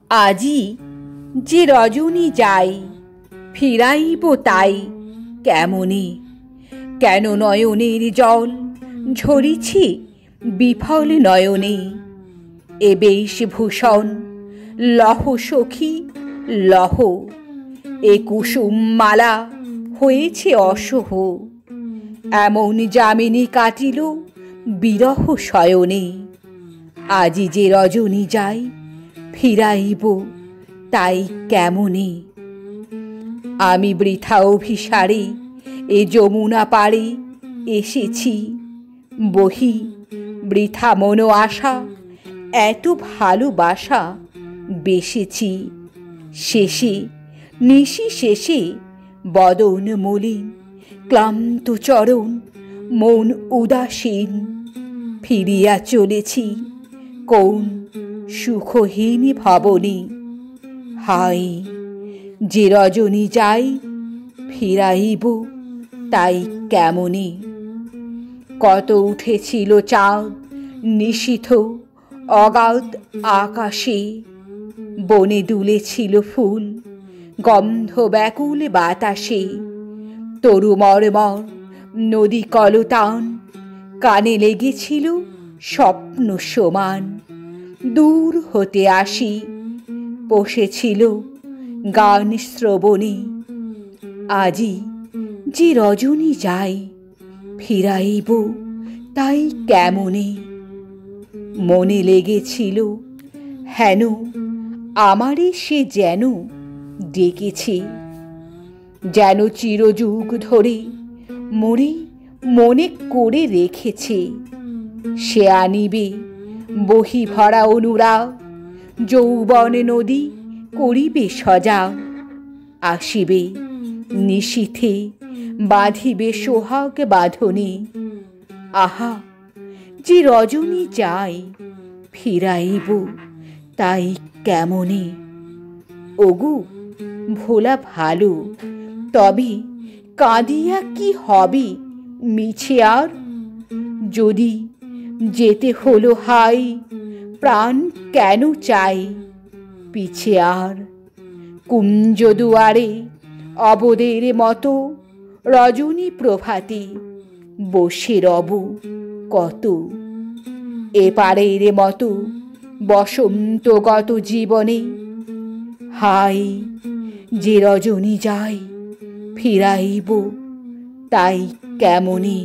আজি যে রজনী যাই, ফিরাইব তাই কেমনে? কেন নয়নের জল ঝরিছি বিফল নয়নে? এ বেশভূষণ লহ সখী লহ, এ কুসুম মালা হয়েছে অসহ। এমন যামিনী কাটিল বিরহ শয়নে। আজি যে রজনী যাই, ফিরাইব তাই কেমনে? আমি বৃথা অভিসারে এ যমুনা পাড়ে এসেছি, বহি বৃথা মনো আশা এত ভালোবাসা বেসেছি। শেষে নিশি শেষে বদন মলিন, ক্লান্ত চরণ মন উদাসীন, ফিরিয়া চলেছি কোন সুখহীন ভবনে। হায় যে রজনী যাই, ফিরাইব তাই কেমনে? কত উঠেছিল চাঁদ নিশীথ অগাধ আকাশে, বনে দুলেছিল ফুল গন্ধ ব্যাকুল বাতাসে। তরু মর্মর নদী কলতান, কানে লেগেছিল স্বপ্ন সমান। দূর হতে আসি বসেছিল গান শ্রবণে। আজি যে রজনী যাই, ফিরাইব তাই কেমনে? মনে লেগেছিল হেন আমারে সে যেন ডেকেছে, যেন চিরযুগ ধরে মোরে মনে করে রেখেছে। সে আনিবে বহি ভরা অনুরাগ, যৌবন নদী করিবে সজাগ। আসিবে নিশীথে বাঁধিবে সোহাগ বাঁধনে। আহা যে রজনী যাই, ফিরাইব তাই কেমনে? ওগো ভোলা ভালো, তবে কাঁদিয়া কি হবে মিছে আর? যদি যেতে হলো হাই, প্রাণ কেন চাই পিছে আর? কুঞ্জ দুয়ারে অবদের মতো রজনী প্রভাতে বসে রব কত। এপারের মতো বসন্তগত জীবনে। হায় যে রজনী যাই, ফিরাইব তাই কেমনে?